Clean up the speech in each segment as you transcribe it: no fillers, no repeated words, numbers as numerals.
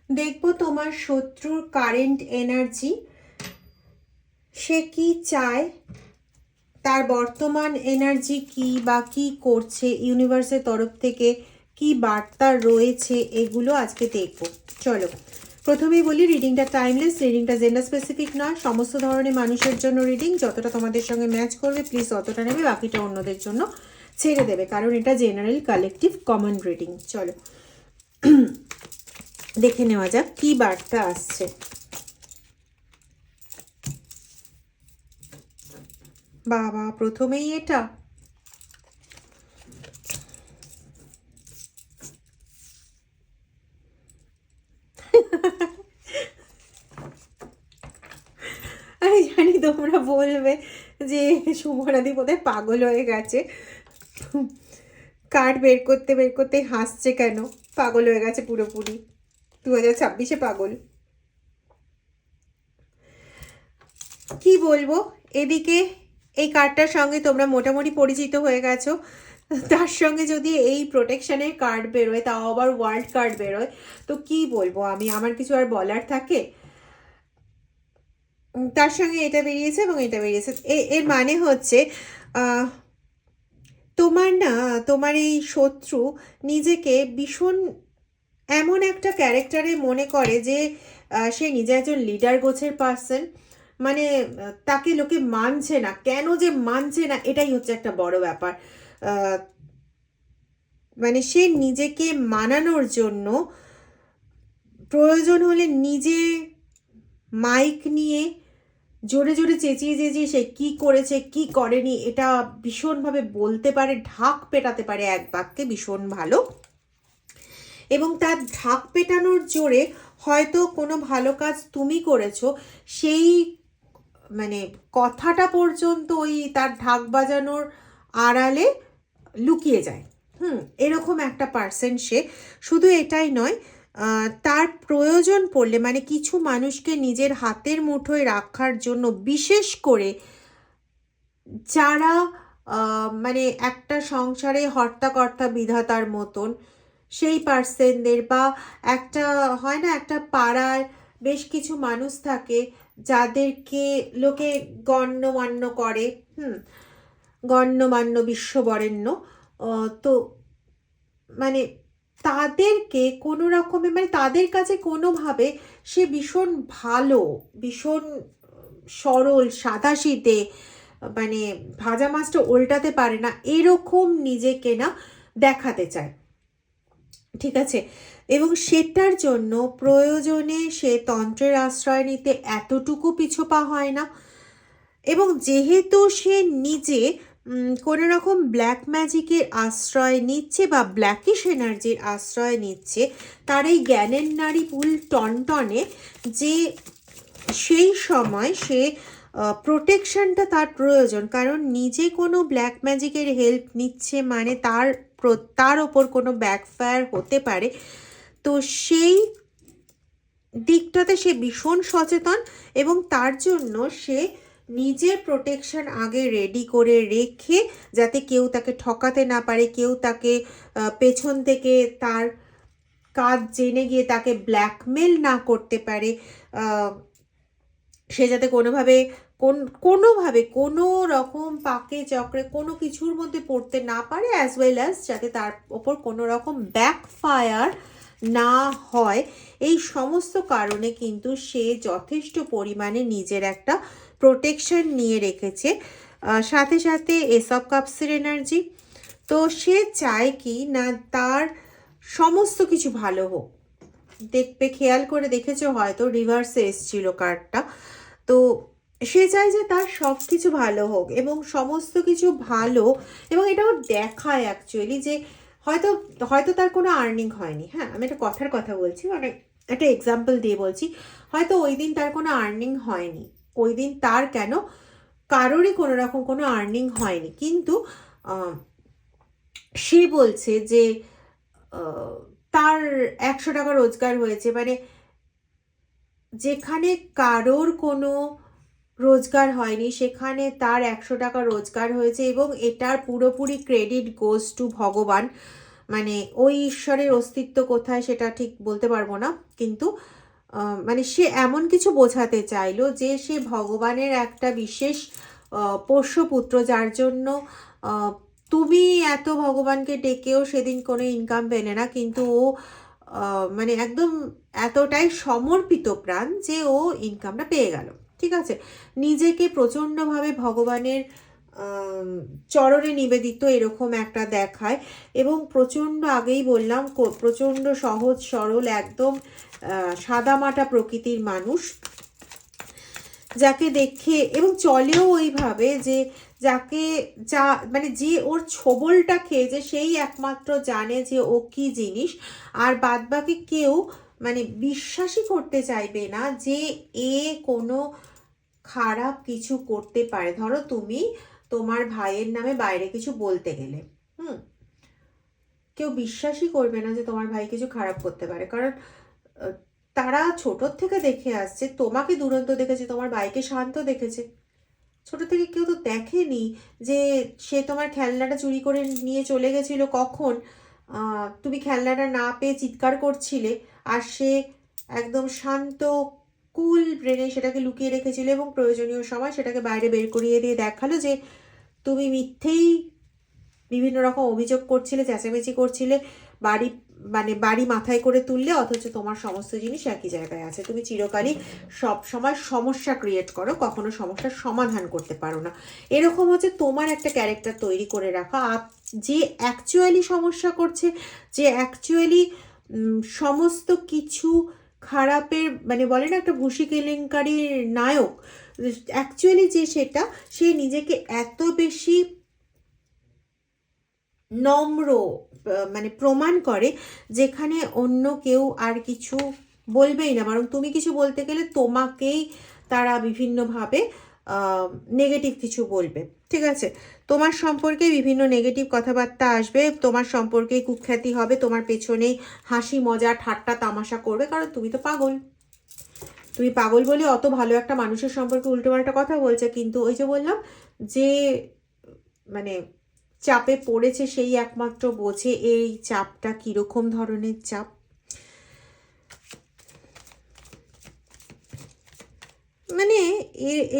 দেখবো তোমার শত্রুর কারেন্ট এনার্জি, সে কি চায়, তার বর্তমান এনার্জি কি বা কি করছে, ইউনিভার্সের তরফ থেকে কি বার্তা রয়েছে, এগুলো আজকে দেখবো। চলো প্রথমেই বলি, রিডিংটা টাইমলেস, রিডিংটা জেন্ডার স্পেসিফিক নয়, সমস্ত ধরনের মানুষের জন্য রিডিং। যতটা তোমাদের সঙ্গে ম্যাচ করবে প্লিজ ততটা নেবে, বাকিটা অন্যদের জন্য ছেড়ে দেবে, কারণ এটা জেনারেল কালেকটিভ কমন রিডিং। চলো দেখে নেওয়া যাক কি বার্তা আসছে। বাবা, প্রথমেই এটা আমি জানি তোমরা বলবে যে শুভরাদি বোধহয় পাগল হয়ে গেছে, কার্ড বের করতে বের করতে হাসছে কেন, পাগল হয়ে গেছে পুরোপুরি, 2026-এ পাগল। কি বলবো, এদিকে এই কার্ডটার সঙ্গে তোমরা মোটামুটি পরিচিত হয়ে গেছো, তার সঙ্গে যদি এই প্রোটেকশনের কার্ড বেরোয়, তাও আবার ওয়ার্ল্ড কার্ড বেরোয়, তো কি বলবো আমি, আমার কিছু আর বলার থাকে? তার সঙ্গে এটা বেরিয়েছে এবং এটা বেরিয়েছে, এর মানে হচ্ছে তোমার না, তোমার এই শত্রু নিজেকে ভীষণ এমন একটা ক্যারেক্টারে মনে করে যে সে নিজে একজন লিডার গোছের পার্সন, মানে তাকে লোকে মানছে না, কেন যে মানছে না এটাই হচ্ছে একটা বড় ব্যাপার। মানে সে নিজেকে মানানোর জন্য প্রয়োজন হলে নিজে মাইক নিয়ে জোরে জোরে চেঁচিয়ে চেঁচিয়ে সে কি করেছে কি করেনি এটা ভীষণভাবে বলতে পারে, ঢাক পেটাতে পারে এক বাক্যে ভীষণ ভালো, এবং তার ঢাক পেটানোর জোরে হয়তো কোনো ভালো কাজ তুমি করেছো, সেই মানে কথাটা পর্যন্ত ওই তার ঢাক বাজানোর আড়ালে লুকিয়ে যায়। এরকম একটা পার্সন সে। শুধু এটাই নয়, তার প্রয়োজন পড়লে, মানে কিছু মানুষকে নিজের হাতের মুঠোয় রাখার জন্য, বিশেষ করে যারা মানে একটা সংসারে হর্তাকর্তা বিধাতার মতন, সেই পার্সনদের, বা একটা হয় না একটা পাড়ার বেশ কিছু মানুষ থাকে যাদেরকে লোকে গণ্যমান্য করে, গণ্যমান্য বিশ্ববরেণ্য, তো মানে তাদেরকে কোনো রকমে, মানে তাদের কাছে কোনোভাবে সে ভীষণ ভালো, ভীষণ সরল সাদাসিধে, মানে ভাজা মাছটা উল্টাতে পারে না এরকম নিজেকে না দেখাতে চায়, ঠিক আছে? এবং সেটার জন্য প্রয়োজনে সে তন্ত্রের আশ্রয় নিতে এতটুকু পিছপা হয় না, এবং যেহেতু সে নিজে কোনো রকম ব্ল্যাক ম্যাজিকের আশ্রয় নিচ্ছে বা ব্ল্যাকিশ এনার্জির আশ্রয় নিচ্ছে, তার এই জ্ঞানের নাড়ি ফুল টনটনে, যে সেই সময় সে প্রোটেকশনটা তার প্রয়োজন, কারণ নিজে কোনো ব্ল্যাক ম্যাজিকের হেল্প নিচ্ছে মানে তার ওপর কোনো ব্যাকফায়ার হতে পারে, তো সেই দিকটাতে সে ভীষণ সচেতন, এবং তার জন্য সে নিজের প্রোটেকশন আগে রেডি করে রেখে, যাতে কেউ তাকে ঠকাতে না পারে, কেউ তাকে পেছন থেকে তার কাজ জেনে গিয়ে তাকে ব্ল্যাকমেল না করতে পারে, সে যাতে কোনোভাবে কোনো রকম পাকে চক্রে কোনো কিছুর মধ্যে পড়তে না পারে, অ্যাজ ওয়েল অ্যাজ যাতে তার ওপর কোনো রকম ব্যাকফায়ার না হয়, এই সমস্ত কারণে কিন্তু সে যথেষ্ট পরিমাণে নিজের একটা প্রোটেকশন নিয়ে রেখেছে। সাথে সাথে এস অফ কাপসের এনার্জি, তো সে চায় কি না তার সমস্ত কিছু ভালো হোক। দেখবে, খেয়াল করে দেখেছো হয়তো, রিভার্সে এসছিল কার্ডটা, তো সে চায় যে তার সব কিছু ভালো হোক এবং সমস্ত কিছু ভালো, এবং এটাও দেখায় অ্যাকচুয়ালি যে হয়তো হয়তো তার কোনো আর্নিং হয়নি, হ্যাঁ আমি একটা কথার কথা বলছি, মানে একটা এক্সাম্পল দিয়ে বলছি, হয়তো ওই দিন তার কোনো আর্নিং হয়নি, ওই দিন তার কেন কারোরই কোনো রকম কোনো আর্নিং হয়নি, কিন্তু সে বলছে যে তার 100 টাকা রোজগার হয়েছে, মানে যেখানে কারোর কোনো রোজগার হয়নি সেখানে তার 100 টাকা রোজগার হয়েছে, এবং এটার পুরোপুরি ক্রেডিট গোজ টু ভগবান। মানে ওই ঈশ্বরের অস্তিত্ব কোথায় সেটা ঠিক বলতে পারবো না, কিন্তু মানে সে এমন কিছু বোঝাতে চাইলো যে সে ভগবানের একটা বিশেষ পোষ্যপুত্র, যার জন্য আহ, তুমি এত ভগবানকে ডেকেও সেদিন কোনো ইনকাম পেলে না, কিন্তু ও মানে একদম এতটাই সমর্পিত প্রাণ যে ও ইনকামটা পেয়ে গেল। ঠিক আছে, নিজেকে প্রচণ্ডভাবে ভগবানের চরণে নিবেদিত এরকম একটা দেখায়, এবং প্রচণ্ড, আগেই বললাম, প্রচণ্ড সহজ সরল একদম সাদামাটা প্রকৃতির মানুষ, যাকে দেখে এবং চলেও ওইভাবে যে যাকে যা মানে যে ওর ছোবলটা খেয়েছে সেই একমাত্র জানে যে ও কি জিনিস, আর বাদবাকি কেউ মানে বিশ্বাসই করতে চাইবে না যে এ কোনো খারাপ কিছু করতে পারে। ধরো তুমি তোমার ভাইয়ের নামে বাইরে কিছু বলতে গেলে, কেউ বিশ্বাসই করবে না যে তোমার ভাই কিছু খারাপ করতে পারে, কারণ তারা ছোটোর থেকে দেখে আসছে, তোমাকে দুরন্ত দেখেছে, তোমার ভাইকে শান্ত দেখেছে। ছোট থেকে কেউ তো দেখেনি যে সে তোমার খেলনাটা চুরি করে নিয়ে চলে গেছিল কখন, তুমি খেলনাটা না পেয়ে চিৎকার করছিলে, আর সে একদম শান্ত কুল ব্রেনে সেটাকে লুকিয়ে রেখেছিল, এবং প্রয়োজনীয় সময় সেটাকে বাইরে বের করিয়ে দিয়ে দেখালো যে তুমি মিথ্যেই বিভিন্ন রকম অভিযোগ করছিলে, চেঁচামেচি করছিলে, বাড়ি মানে বাড়ি মাথায় করে তুললে, অথচ তোমার সমস্ত জিনিস একই জায়গায় আছে। তুমি চিরকালই সব সময় সমস্যা ক্রিয়েট করো, কখনো সমস্যার সমাধান করতে পারো না। এরকম হচ্ছে তোমার একটা ক্যারেক্টার তৈরি করে রাখা। যে অ্যাকচুয়ালি সমস্যা করছে, যে অ্যাকচুয়ালি সমস্ত কিছু খারাপের মানে বলে না একটা ঘুষি কেলেঙ্কারির নায়ক, অ্যাকচুয়ালি যে সেটা, সে নিজেকে এত বেশি নম্র মানে প্রমাণ করে, যেখানে অন্য কেউ আর কিছু বলবেই না, বরং তুমি কিছু বলতে গেলে তোমাকেই তারা বিভিন্নভাবে নেগেটিভ কিছু বলবে। ঠিক আছে, তোমার সম্পর্কে বিভিন্ন নেগেটিভ কথাবার্তা আসবে, তোমার সম্পর্কে কুখ্যাতি হবে, তোমার পেছনেই হাসি মজা ঠাট্টা তামাশা করবে, কারণ তুমি তো পাগল। তুমি পাগল বলে অত ভালো একটা মানুষের সম্পর্কে উল্টোপাল্টা কথা বলছে, কিন্তু ওই যে বললাম যে মানে চাপে পড়েছে সেই একমাত্র বোঝে এই চাপটা কিরকম ধরনের চাপ। মানে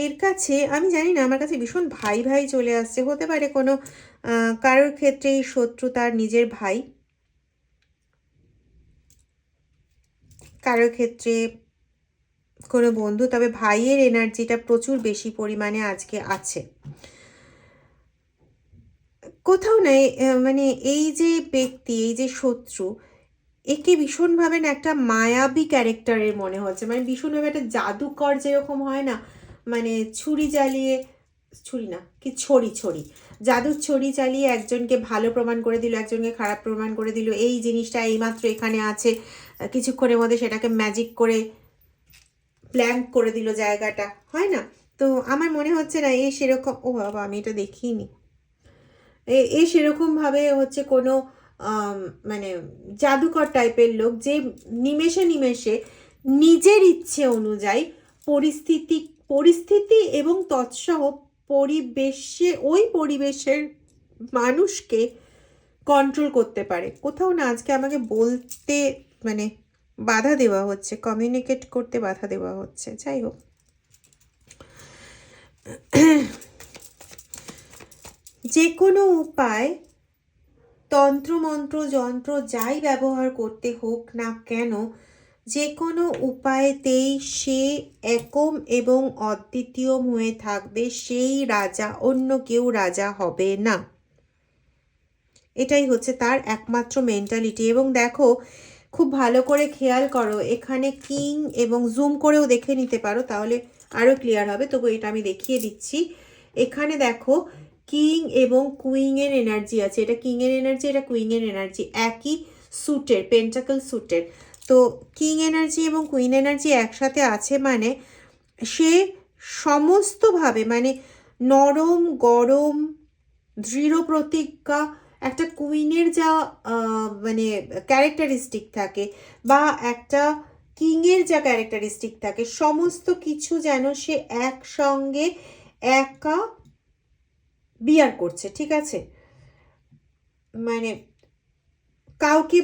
এর কাছে আমি জানি না, আমার কাছে ভীষণ ভাই ভাই চলে আসছে। হতে পারে কোনো কারোর ক্ষেত্রে এই শত্রু তার নিজের ভাই, কারোর ক্ষেত্রে কোনো বন্ধু, তবে ভাইয়ের এনার্জিটা প্রচুর বেশি পরিমাণে আজকে আছে কোথাও নাই। মানে এই যে ব্যক্তি, এই যে শত্রু, একে ভীষণভাবে না একটা মায়াবী ক্যারেক্টারের মনে হচ্ছে, মানে ভীষণভাবে একটা জাদুকর যেরকম হয় না, মানে ছুরি চালিয়ে, ছুরি না কি ছড়ি, জাদুর ছড়ি চালিয়ে একজনকে ভালো প্রমাণ করে দিল, একজনকে খারাপ প্রমাণ করে দিল, এই জিনিসটা এইমাত্র এখানে আছে, কিছুক্ষণের মধ্যে সেটাকে ম্যাজিক করে ব্ল্যাঙ্ক করে দিল জায়গাটা, হয় না? তো আমার মনে হচ্ছে না এ সেরকম, ও বাবা আমি এটা দেখিনি, এ সেরকমভাবে হচ্ছে কোনো মানে জাদুকর টাইপের লোক, যে নিমেষে নিমেষে নিজের ইচ্ছে অনুযায়ী পরিস্থিতি পরিস্থিতি এবং তৎসহ পরিবেশে ওই পরিবেশের মানুষকে কন্ট্রোল করতে পারে। কোথাও না আজকে আমাকে বলতে মানে বাধা দেওয়া হচ্ছে, কমিউনিকেট করতে বাধা দেওয়া হচ্ছে। যাই হোক, যে কোনো উপায়, তন্ত্রমন্ত্র যন্ত্র যাই ব্যবহার করতে হোক না কেন, যে কোনো উপায়তেই সে একম এবং অদ্বিতীয় হয়ে থাকবে, সেই রাজা, অন্য কেউ রাজা হবে না। এটাই হচ্ছে তার একমাত্র মেন্টালিটি। এবং দেখো, খুব ভালো করে খেয়াল করো, এখানে কিং, এবং জুম করেও দেখে নিতে পারো তাহলে আরও ক্লিয়ার হবে, তবু এটা আমি দেখিয়ে দিচ্ছি। এখানে দেখো কিং এবং কুইংয়ের এনার্জি আছে, এটা কিংয়ের এনার্জি, এটা কুইংয়ের এনার্জি, একই স্যুটের, পেন্টাকল স্যুটের। তো কিং এনার্জি এবং কুইন এনার্জি একসাথে আছে, মানে সে সমস্তভাবে মানে নরম গরম দৃঢ় প্রতিজ্ঞা, একটা কুইনের যা মানে ক্যারেক্টারিস্টিক থাকে, বা একটা কিংয়ের যা ক্যারেক্টারিস্টিক থাকে, সমস্ত কিছু যেন সে একসঙ্গে একা বিয়ার করছে। ঠিক আছে, মানে কাউকে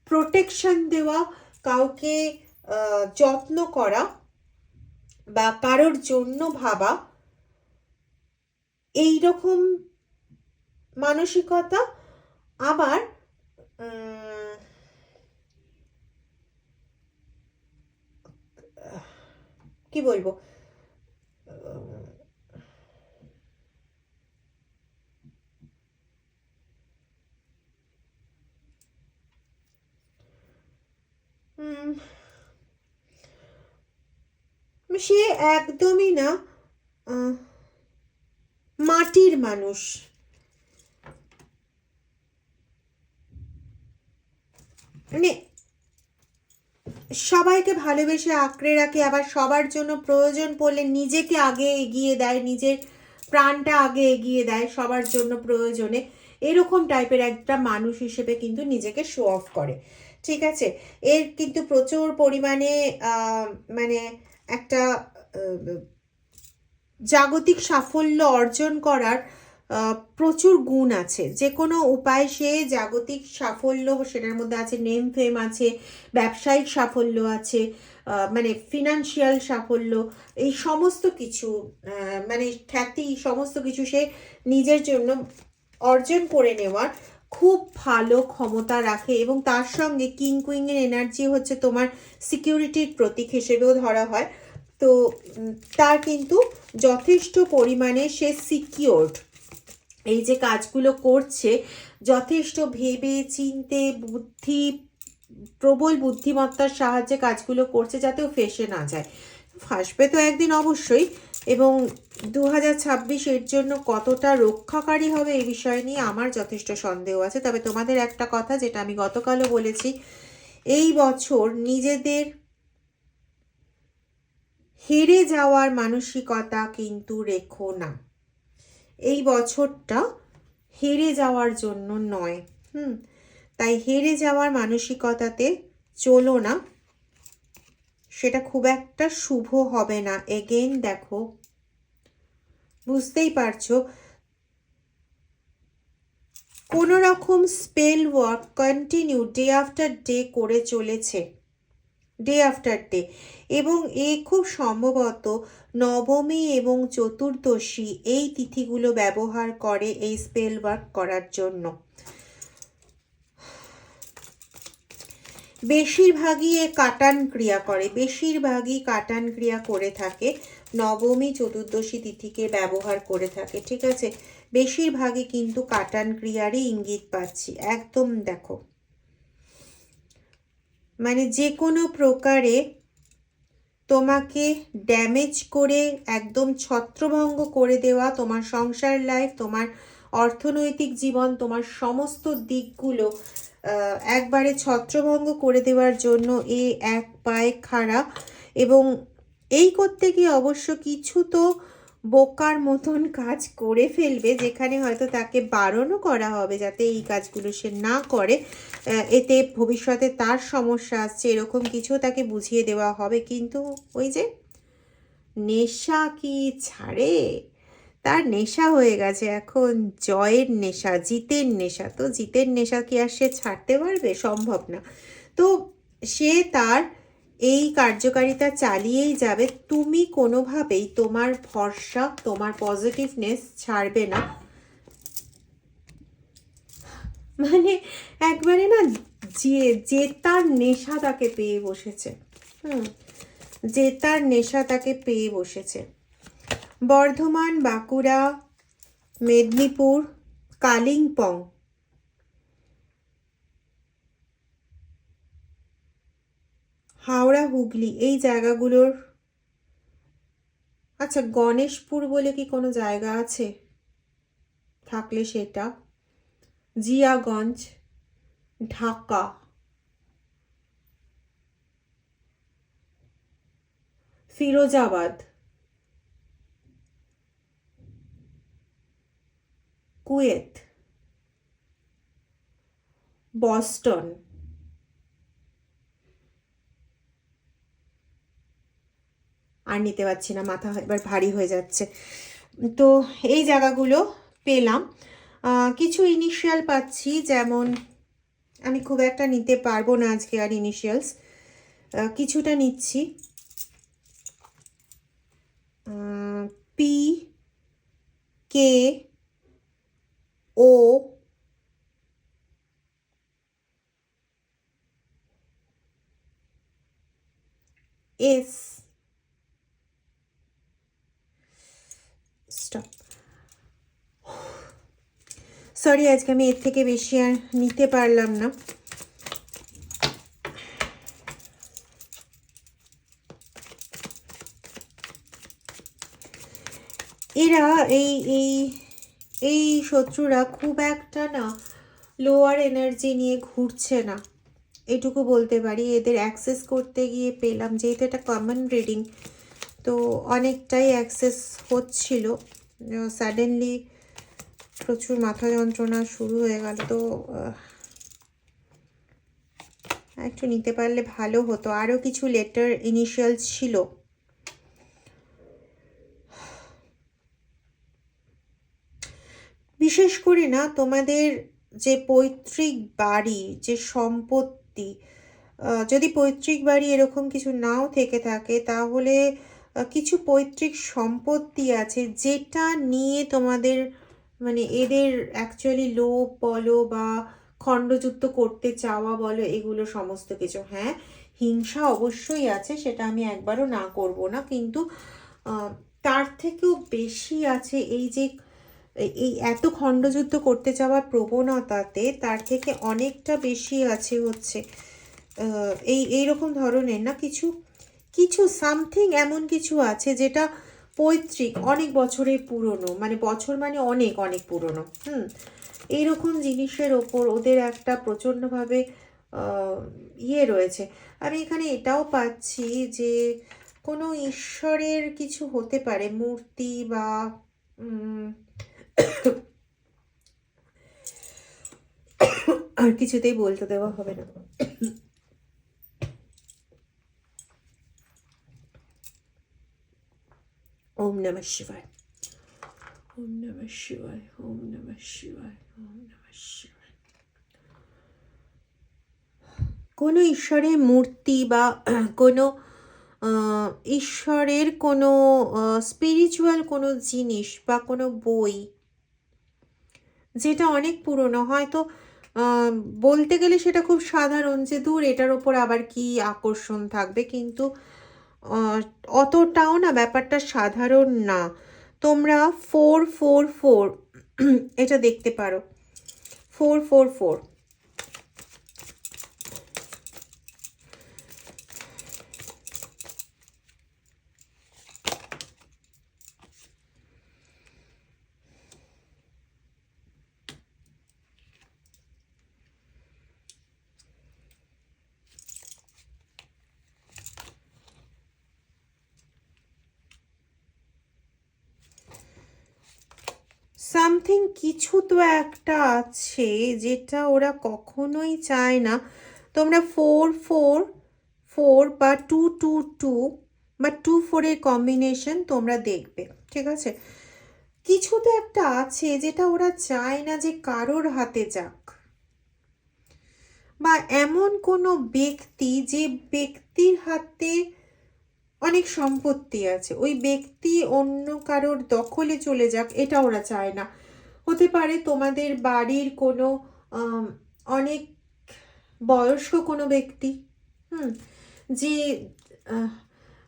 প্রোটেকশন দেওয়া, কাউকে যত্ন করা বা কারোর জন্য ভাবা, এই রকম মানসিকতা। আবার কি বলবো, সে একদমই না মাটির মানুষ, মানে সবাইকে ভালোবেসে আঁকড়ে রাখে, আবার সবার জন্য প্রয়োজন পড়লে নিজেকে আগে এগিয়ে দেয়, নিজের প্রাণটা আগে এগিয়ে দেয় সবার জন্য প্রয়োজনে। এরকম টাইপের একটা মানুষ হিসেবে কিন্তু নিজেকে শো অফ করে, ঠিক আছে। এর কিন্তু প্রচুর পরিমাণে মানে একটা জাগতিক সাফল্য অর্জন করার প্রচুর গুণ আছে। যে কোনো উপায় সে জাগতিক সাফল্য, সেটার মধ্যে আছে নেম ফেম আছে, ব্যবসায়িক সাফল্য আছে, মানে ফিনান্সিয়াল সাফল্য, এই সমস্ত কিছু মানে খ্যাতি, সমস্ত কিছু সে নিজের জন্য অর্জন করে নেওয়ার খুব ভালো ক্ষমতা রাখে। এবং তার সঙ্গে কিং কুইংয়ের এনার্জি হচ্ছে তোমার সিকিউরিটির প্রতীক হিসেবেও ধরা হয়। তো তার কিন্তু যথেষ্ট পরিমাণে সে সিকিউরড, এই যে কাজগুলো করছে যথেষ্ট ভেবে চিনতে, প্রবল বুদ্ধিমত্তার সাহায্যে কাজগুলো করছে, যাতে ও ফেসে না যায়। ফাঁসবে তো একদিন অবশ্যই, এবং 2026 এর জন্য কতটা রক্ষাকারী হবে এই বিষয় নিয়ে আমার যথেষ্ট সন্দেহ আছে। তবে তোমাদের একটা কথা, যেটা আমি গতকালও বলেছি, এই বছর নিজেদের হেরে যাওয়ার মানসিকতা কিন্তু রেখো না। এই বছরটা হেরে যাওয়ার জন্য নয়, তাই হেরে যাওয়ার মানসিকতাতে চলো না, সেটা খুব একটা শুভ হবে না। এগেইন দেখো, বুঝতেই পারছো, কোনো রকম spell work continue day after day করে চলেছে, ডে আফটার ডে। এবং এ খুব সম্ভবত নবমী এবং চতুর্দশী এই তিথিগুলো ব্যবহার করে এই স্পেল ওয়ার্ক করার জন্য। বেশিরভাগই এ কাটান ক্রিয়া করে, বেশিরভাগই কাটান ক্রিয়া করে থাকে, নবমী চতুর্দশী তিথিকে ব্যবহার করে থাকে, ঠিক আছে। বেশিরভাগই কিন্তু কাটান ক্রিয়ারই ইঙ্গিত পাচ্ছি একদম। দেখো, মানে যে কোনো প্রকারে তোমাকে ড্যামেজ করে একদম ছত্রভঙ্গ করে দেওয়া, তোমার সংসার লাইফ, তোমার অর্থনৈতিক জীবন, তোমার সমস্ত দিকগুলো একবারে ছত্রভঙ্গ করে দেওয়ার জন্য এ এক পায়ে খাড়া। এবং এই করতে গিয়ে অবশ্য কিছু তো বোকার মতন কাজ করে ফেলবে, যেখানে হয়তো তাকে বারণও করা হবে যাতে এই কাজগুলো সে না করে, এতে ভবিষ্যতে তার সমস্যা আসছে, এরকম কিছু তাকে বুঝিয়ে দেওয়া হবে। কিন্তু ওই যে নেশা কি ছাড়ে, তার নেশা হয়ে গেছে এখন, জয়ের নেশা, জিতের নেশা। তো জিতের নেশা কি আর সে ছাড়তে পারবে? সম্ভব না। তো সে তার এই কার্যকারিতা চালিয়েই যাবে। তুমি কোনোভাবেই তোমার ভরসা, তোমার পজিটিভনেস ছাড়বে না। মানে একবারে না, জেতার নেশা তাকে পেয়ে বসেছে, জেতার নেশা তাকে পেয়ে বসেছে। বর্ধমান, বাঁকুড়া, মেদিনীপুর, কালিম্পং, হাওড়া, হুগলি, এই জায়গাগুলোর, আচ্ছা গণেশপুর বলে কি কোনো জায়গা আছে? থাকলে সেটা, জিয়াগঞ্জ, ঢাকা, ফিরোজাবাদ, কুয়েত, বস্টন, আর নিতে পারছি না, মাথা এবার ভারী হয়ে যাচ্ছে। তো এই জায়গাগুলো পেলাম। কিছু ইনিশিয়াল পাচ্ছি, যেমন আমি খুব একটা নিতে পারবো না আজকে আর ইনিশিয়ালস, কিছুটা নিচ্ছি। পি কে ও এস, স্টপ, সরি আজকে আমি এর থেকে বেশি আর নিতে পারলাম না। এরা এই এই এই শত্রুরা খুব একটা না লোয়ার এনার্জি নিয়ে ঘুরছে না, এটুকু বলতে পারি। এদের অ্যাক্সেস করতে গিয়ে পেলাম, যেহেতু এটা কমন রিডিং, তো অনেকটাই অ্যাক্সেস হচ্ছিল। সাডেনলি প্রচুর মাথা যন্ত্রণা শুরু হয়ে গেল, তো একটু নিতে পারলে ভালো হতো। আরও কিছু লেটার ইনিশিয়াল ছিল। বিশেষ করে না তোমাদের যে পৈতৃক বাড়ি, যে সম্পত্তি, যদি পৈতৃক বাড়ি এরকম কিছু নাও থেকে থাকে, তাহলে কিছু পৈতৃক সম্পত্তি আছে যেটা নিয়ে তোমাদের মানে এদের অ্যাকচুয়ালি লোভ বলো বা খণ্ডযুদ্ধ করতে চাওয়া বলো, এগুলো সমস্ত কিছু। হ্যাঁ, হিংসা অবশ্যই আছে, সেটা আমি একবারও না করব না, কিন্তু তার থেকেও বেশি আছে এই যে এই এত খণ্ডযুদ্ধ করতে চাওয়ার প্রবণতাতে, তার থেকে অনেকটা বেশি আছে হচ্ছে এইরকম ধরনের না কিছু কিছু সামথিং, এমন কিছু আছে যেটা পৈতৃক, অনেক বছরের পুরনো, মানে বছর মানে অনেক অনেক পুরনো। এইরকম জিনিসের ওপর ওদের একটা প্রচণ্ডভাবে ইয়ে রয়েছে। আমি এখানে এটাও পাচ্ছি যে কোনো ঈশ্বরের কিছু হতে পারে, মূর্তি বা আর কিছুতেই বলতে দেওয়া হবে না। ওম নমঃ শিবায়, ওম নমঃ শিবায়, ওম নমঃ শিবায়, ওম নমঃ শিবায়। কোনো ঈশ্বরের মূর্তি বা কোনো ঈশ্বরের কোনো স্পিরিচুয়াল কোনো জিনিস বা কোনো বই যেটা অনেক পুরনো, হয়তো বলতে গেলে সেটা খুব সাধারণ, যে দূর এটার ওপর আবার কি আকর্ষণ থাকবে, কিন্তু অতটাও না ব্যাপারটা সাধারণ না। তোমরা 444 এটা দেখতে পারো, 444। সামথিং কিছু তো একটা আছে যেটা ওরা কখনোই চায় না তোমরা 444 বা 222 বা 24-এর কম্বিনেশন তোমরা দেখবে, ঠিক আছে? কিছু তো একটা আছে যেটা ওরা চায় না যে কারোর হাতে যাক, বা এমন কোনো ব্যক্তি যে ব্যক্তির হাতে অনেক সম্পত্তি আছে, ওই ব্যক্তি অন্য কারোর দখলে চলে যাক, এটা ওরা চায় না। হতে পারে তোমাদের বাড়ির কোনো অনেক বয়স্ক কোনো ব্যক্তি, যে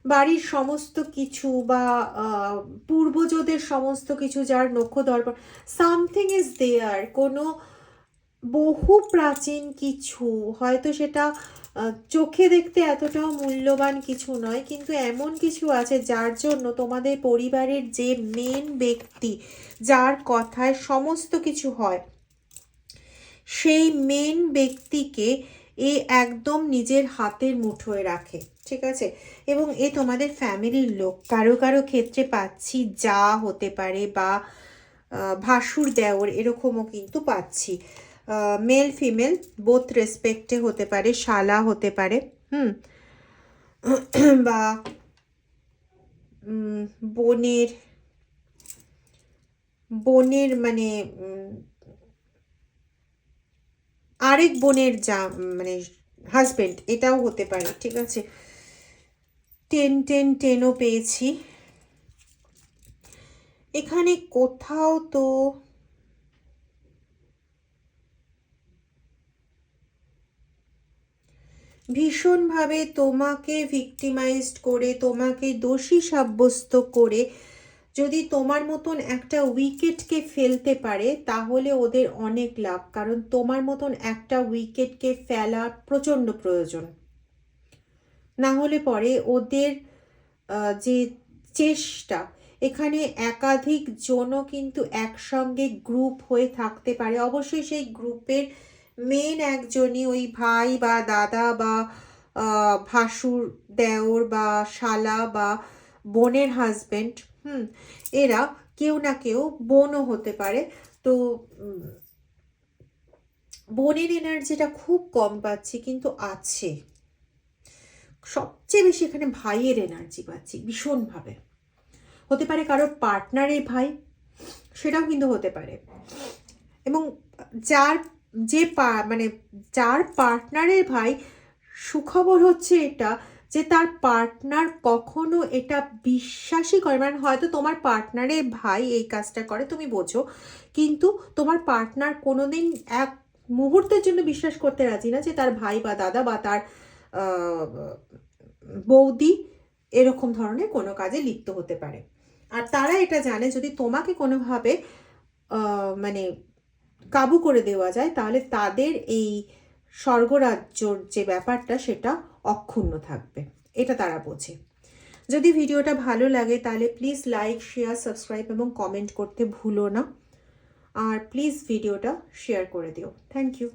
বাড়ির সমস্ত কিছু বা পূর্বজদের সমস্ত কিছু, যার নখদর্পণ সামথিং ইজ দেয়ার, কোনো বহু প্রাচীন কিছু, হয়তো সেটা চোখে দেখতে এতটাও মূল্যবান কিছু নয়, কিন্তু এমন কিছু আছে যার জন্য তোমাদের পরিবারের যে মেন ব্যক্তি, যার কথায় সমস্ত কিছু হয়, সেই মেন ব্যক্তিকে এ একদম নিজের হাতের মুঠোয় রাখে, ঠিক আছে? এবং এ তোমাদের ফ্যামিলির লোক, কারো কারো ক্ষেত্রে পাচ্ছি যা হতে পারে, বা ভাসুর দেওর, এরকমও কিন্তু পাচ্ছি। মেল ফিমেল বোথ রেসপেক্টে হতে পারে, শালা হতে পারে, বা বোনের বোনের মানে আরেক বোনের মানে হাজবেন্ড, এটাও হতে পারে, ঠিক আছে। 10 পেয়েছি এখানে কোথাও। তো ভীষণভাবে তোমাকে ভিক্টিমাইজড করে, তোমাকে দোষী সাব্যস্ত করে যদি তোমার মতন একটা উইকেটকে ফেলতে পারে, তাহলে ওদের অনেক লাভ। কারণ তোমার মতন একটা উইকেটকে ফেলা প্রচণ্ড প্রয়োজন। না হলে পরে ওদের যে চেষ্টা, এখানে একাধিক জনও কিন্তু একসঙ্গে গ্রুপ হয়ে থাকতে পারে। অবশ্যই সেই গ্রুপের মেন একজনই ওই ভাই বা দাদা বা ভাসুর, দেওর বা শালা বা বোনের হাজবেন্ড, এরা কেউ না কেউ বোনও হতে পারে। তো বোনের এনার্জিটা খুব কম পাচ্ছি, কিন্তু আছে। সবচেয়ে বেশি এখানে ভাইয়ের এনার্জি পাচ্ছি ভীষণভাবে। হতে পারে কারোর পার্টনারের ভাই, সেটাও কিন্তু হতে পারে। এবং যার মানে যার পার্টনারের ভাই, সুখবর হচ্ছে এটা যে তার পার্টনার কখনো এটা বিশ্বাসই করে, মানে হয়তো তোমার পার্টনারের ভাই এই কাজটা করে, তুমি বোঝো, কিন্তু তোমার পার্টনার কোনোদিন এক মুহূর্তের জন্য বিশ্বাস করতে রাজি না যে তার ভাই বা দাদা বা তার বৌদি এরকম ধরনের কোনো কাজে লিপ্ত হতে পারে। আর তারা এটা জানে যদি তোমাকে কোনোভাবে মানে কাবু করে দেওয়া যায়, তাহলে তাদের এই স্বর্গরাজ্যর যে ব্যাপারটা সেটা অক্ষুণ্ণ থাকবে, এটা তারা বোঝে। যদি ভিডিওটা ভালো লাগে তাহলে প্লিজ লাইক, শেয়ার, সাবস্ক্রাইব এবং কমেন্ট করতে ভুলো না। আর প্লিজ ভিডিওটা শেয়ার করে দিও। Thank you.